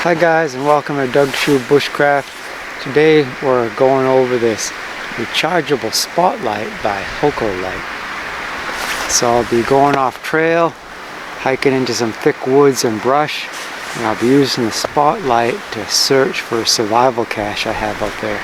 Hi guys, and welcome to Doug Shoe Bushcraft. Today we're going over this Rechargeable Spotlight by Hokolight. So I'll be going off trail, hiking into some thick woods and brush, and I'll be using the spotlight to search for a survival cache I have out there.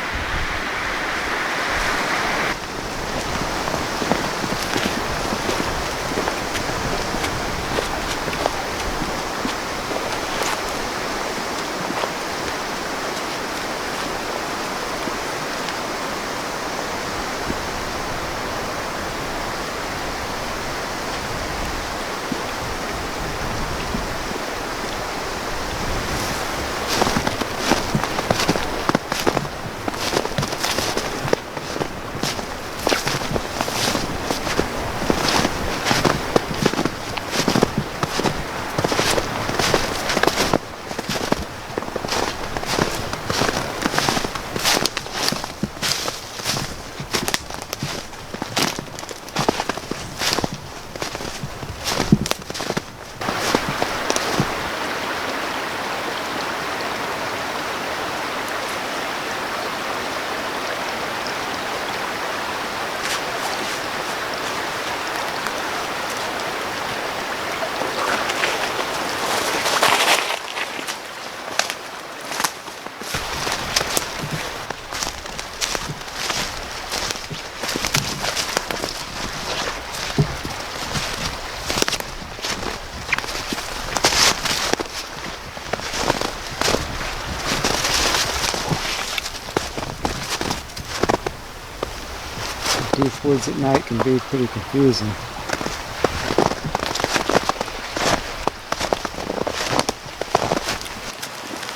Deep woods at night can be pretty confusing.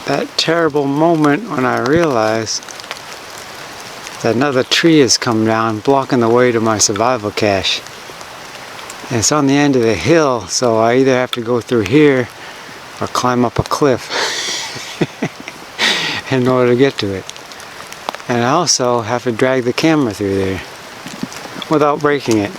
That terrible moment when I realized that another tree has come down, blocking the way to my survival cache. And it's on the end of the hill, so I either have to go through here or climb up a cliff in order to get to it. And I also have to drag the camera through there without breaking it.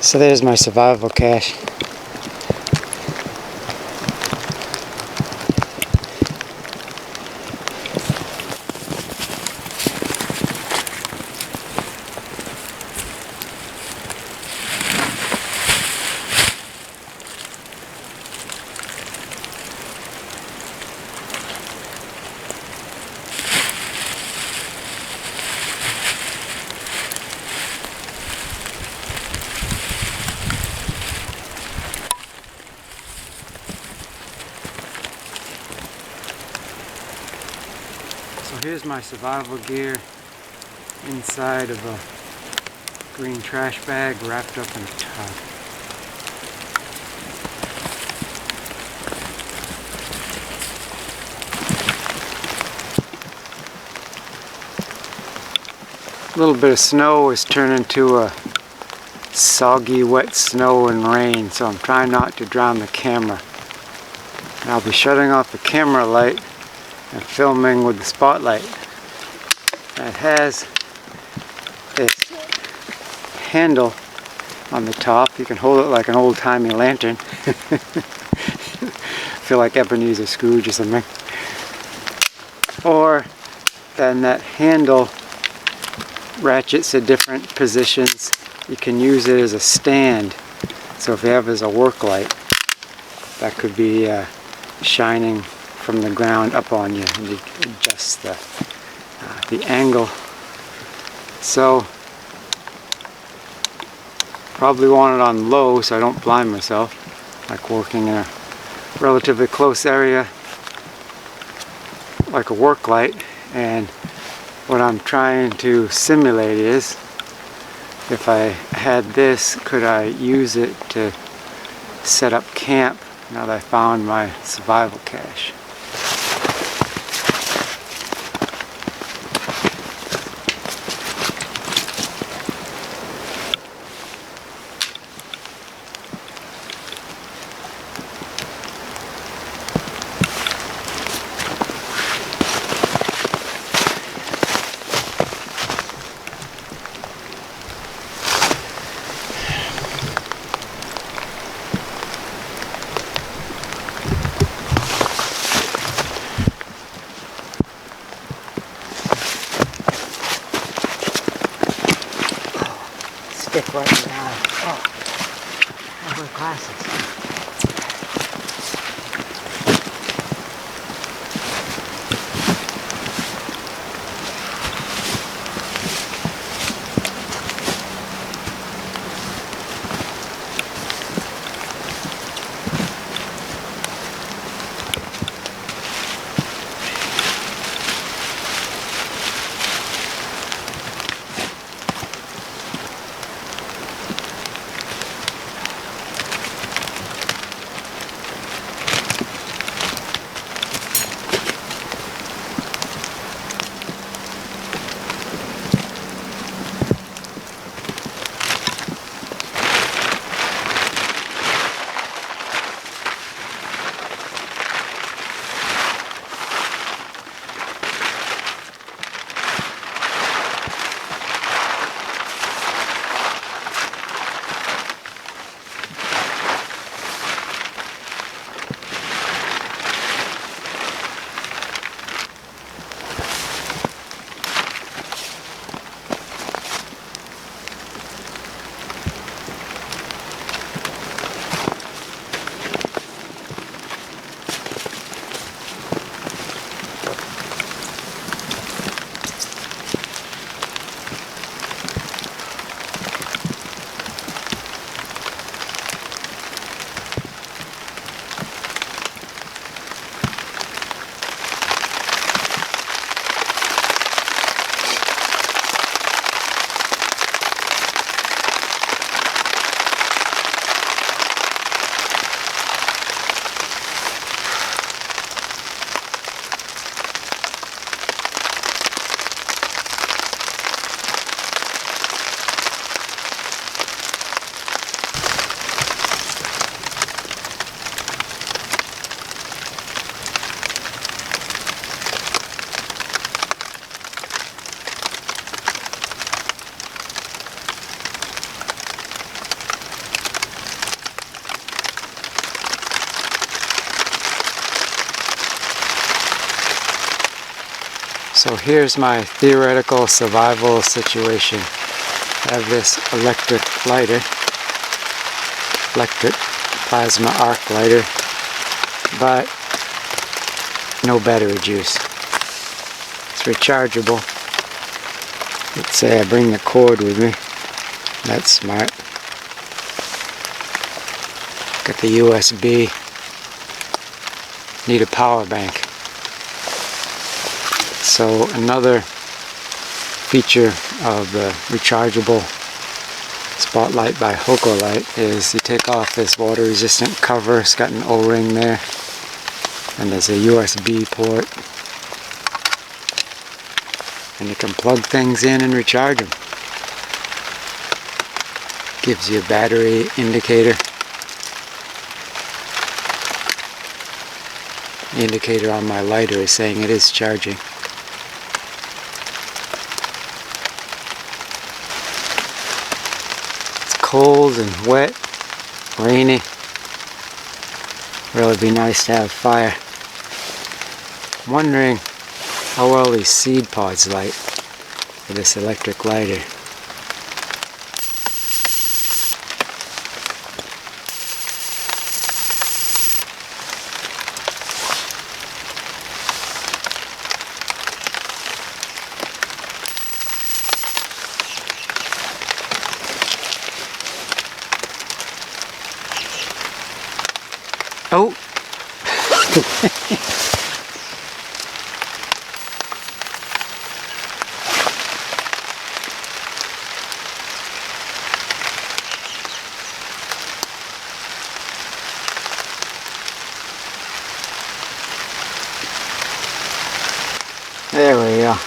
So there's my survival cache. So here's my survival gear inside of a green trash bag wrapped up in a tarp. A little bit of snow is turning into a soggy, wet snow and rain, so I'm trying not to drown the camera. And I'll be shutting off the camera light and filming with the spotlight. And it has this handle on the top. You can hold it like an old-timey lantern. Feel like Ebenezer Scrooge or something. Or then that handle ratchets at different positions. You can use it as a stand, so if you have it as a work light. that could be shining from the ground up on you, and you adjust the angle. So probably want it on low so I don't blind myself, like working in a relatively close area like a work light. And what I'm trying to simulate is, if I had this, could I use it to set up camp now that I found my survival cache. Stick right in the eye. Oh, I wear glasses. So here's my theoretical survival situation. I have this electric lighter, electric plasma arc lighter, but no battery juice. It's rechargeable. Let's say I bring the cord with me. That's smart. Got the USB. Need a power bank. So another feature of the Rechargeable Spotlight by Hokolight is you take off this water resistant cover. It's got an O-ring there, and there's a USB port, and you can plug things in and recharge them. Gives you a battery indicator. The indicator on my lighter is saying it is charging. Cold and wet, rainy. Really be nice to have fire. I'm wondering how well these seed pods light with this electric lighter. Oh! There we go.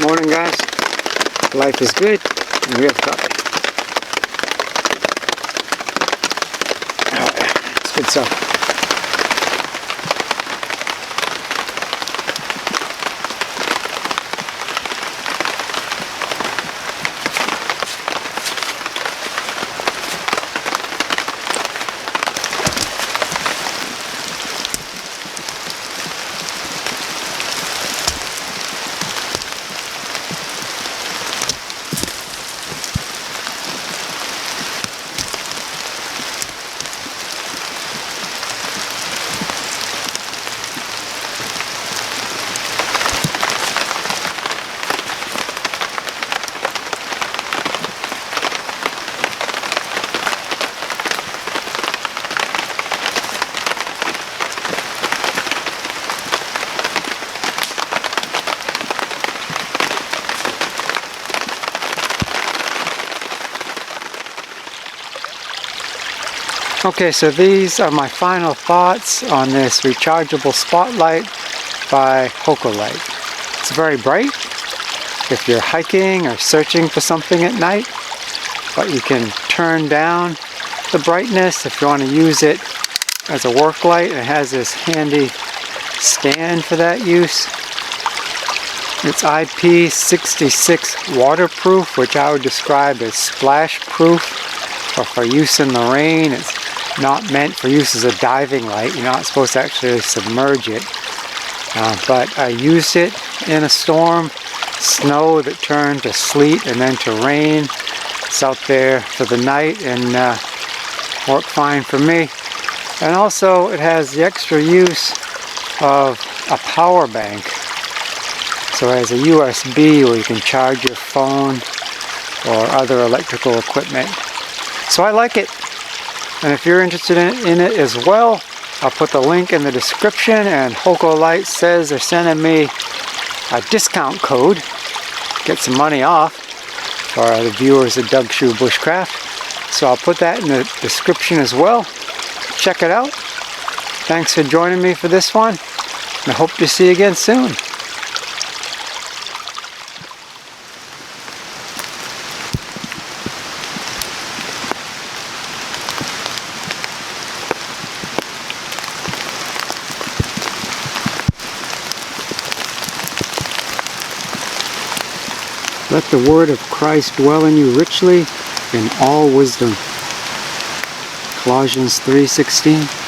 Morning, guys. Life is good and real coffee. Oh, yeah. It's good stuff. Okay, so these are my final thoughts on this Rechargeable Spotlight by Hokolight. It's very bright if you're hiking or searching for something at night, but you can turn down the brightness if you want to use it as a work light. It has this handy stand for that use. It's IP66 waterproof, which I would describe as splash proof, or for use in the rain. It's not meant for use as a diving light. You're not supposed to actually submerge it. But I used it in a storm, snow that turned to sleet and then to rain. It's out there for the night and worked fine for me. And also it has the extra use of a power bank. So it has a USB where you can charge your phone or other electrical equipment. So I like it. And if you're interested in it as well, I'll put the link in the description. And Hokolight says they're sending me a discount code. Get some money off for the viewers of Doug Shoe Bushcraft. So I'll put that in the description as well. Check it out. Thanks for joining me for this one. And I hope to see you again soon. Let the word of Christ dwell in you richly in all wisdom. Colossians 3:16.